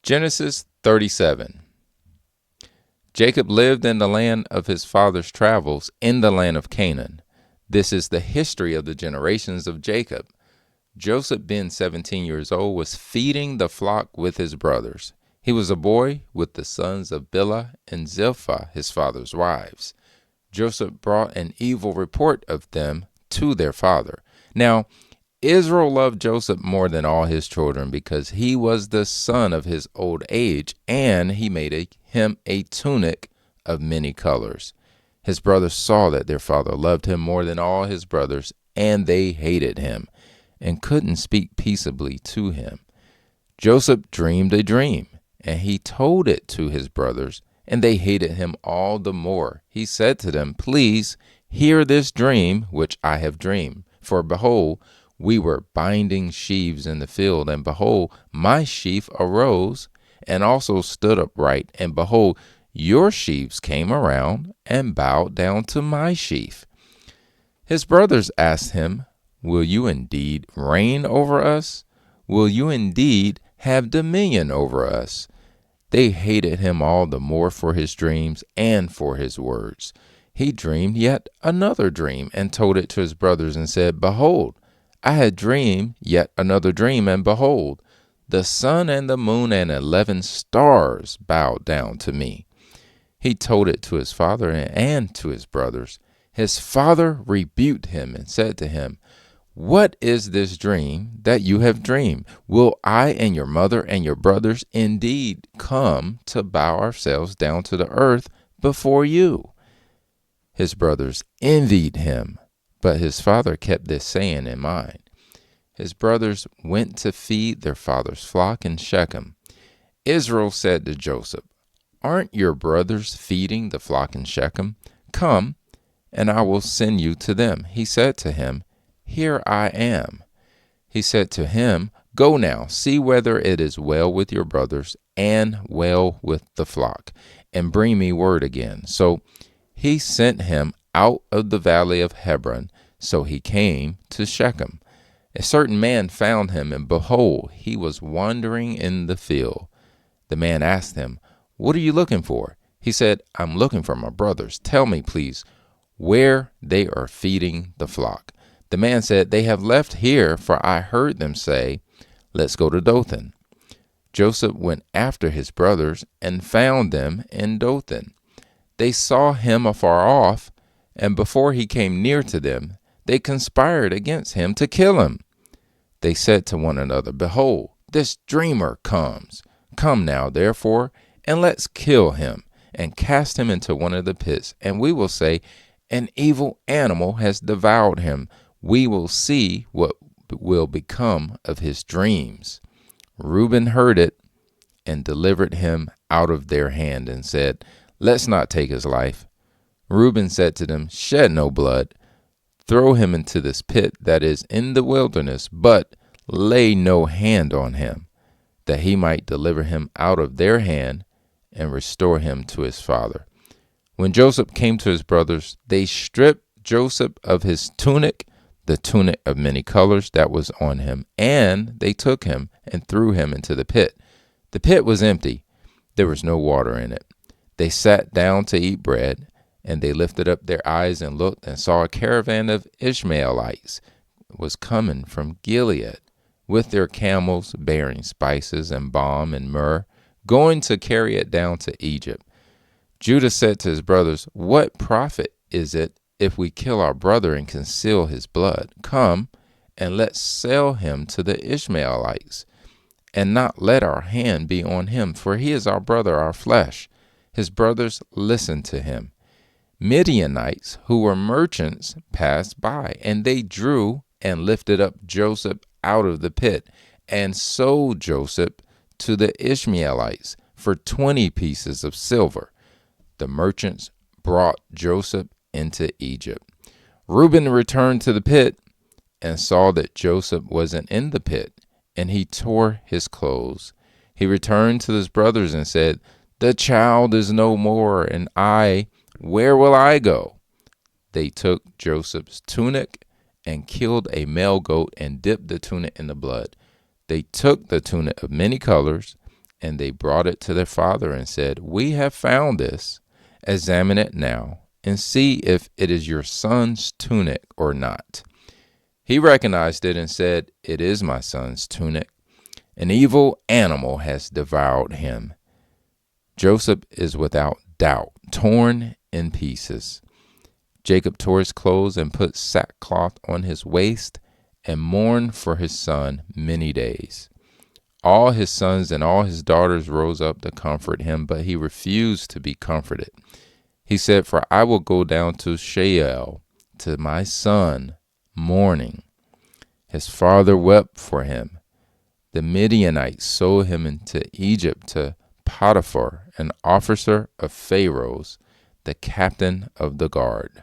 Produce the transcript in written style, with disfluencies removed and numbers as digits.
Genesis 37. Jacob lived in the land of his father's travels in the land of Canaan. This is the history of the generations of Jacob. Joseph, being 17 years old, was feeding the flock with his brothers. He was a boy with the sons of Bilhah and Zilpah, his father's wives. Joseph brought an evil report of them to their father. Now, Israel loved Joseph more than all his children because he was the son of his old age, and he made him a tunic of many colors. His brothers saw that their father loved him more than all his brothers, and they hated him and couldn't speak peaceably to him. Joseph dreamed a dream, and he told it to his brothers, and they hated him all the more. He said to them, "Please hear this dream which I have dreamed. For behold, we were binding sheaves in the field, and behold, my sheaf arose and also stood upright, and behold, your sheaves came around and bowed down to my sheaf." His brothers asked him, "Will you indeed reign over us? Will you indeed have dominion over us?" They hated him all the more for his dreams and for his words. He dreamed yet another dream and told it to his brothers and said, "Behold, I had dreamed yet another dream, and behold, the sun and the moon and 11 stars bowed down to me." He told it to his father and to his brothers. His father rebuked him and said to him, "What is this dream that you have dreamed? Will I and your mother and your brothers indeed come to bow ourselves down to the earth before you?" His brothers envied him, but his father kept this saying in mind. His brothers went to feed their father's flock in Shechem. Israel said to Joseph, "Aren't your brothers feeding the flock in Shechem? Come, and I will send you to them." He said to him, "Here I am." He said to him, "Go now, see whether it is well with your brothers and well with the flock, and bring me word again." So he sent him out of the valley of Hebron. So he came to Shechem. A certain man found him, and behold, he was wandering in the field. The man asked him, "What are you looking for?" He said, "I'm looking for my brothers. Tell me, please, where they are feeding the flock." The man said, "They have left here, for I heard them say, 'Let's go to Dothan.'" Joseph went after his brothers and found them in Dothan. They saw him afar off, and before he came near to them, they conspired against him to kill him. They said to one another, "Behold, this dreamer comes. Come now, therefore, and let's kill him and cast him into one of the pits, and we will say, 'An evil animal has devoured him.' We will see what will become of his dreams." Reuben heard it and delivered him out of their hand and said, "Let's not take his life." Reuben said to them, "Shed no blood. Throw him into this pit that is in the wilderness, but lay no hand on him, that he might deliver him out of their hand and restore him to his father." When Joseph came to his brothers, they stripped Joseph of his tunic, the tunic of many colors that was on him, and they took him and threw him into the pit. The pit was empty. There was no water in it. They sat down to eat bread, and they lifted up their eyes and looked and saw a caravan of Ishmaelites was coming from Gilead with their camels bearing spices and balm and myrrh, going to carry it down to Egypt. Judah said to his brothers, "What profit is it if we kill our brother and conceal his blood? Come, and let's sell him to the Ishmaelites, and not let our hand be on him, for he is our brother, our flesh." His brothers listened to him. Midianites, who were merchants, passed by, and they drew and lifted up Joseph out of the pit and sold Joseph to the Ishmaelites for 20 pieces of silver. The merchants brought Joseph into Egypt. Reuben returned to the pit and saw that Joseph wasn't in the pit, and he tore his clothes. He returned to his brothers and said, "The child is no more, and where will I go?" They took Joseph's tunic and killed a male goat and dipped the tunic in the blood. They took the tunic of many colors And they brought it to their father and said, "We have found this. Examine it now and see if it is your son's tunic or not." He recognized it and said, "It is my son's tunic. An evil animal has devoured him." Joseph is without doubt torn in pieces. Jacob tore his clothes and put sackcloth on his waist and mourned for his son many days. All his sons and all his daughters rose up to comfort him, but he refused to be comforted. He said, "For I will go down to Sheol to my son, mourning." His father wept for him. The Midianites sold him into Egypt to Potiphar, an officer of Pharaoh's, the captain of the guard.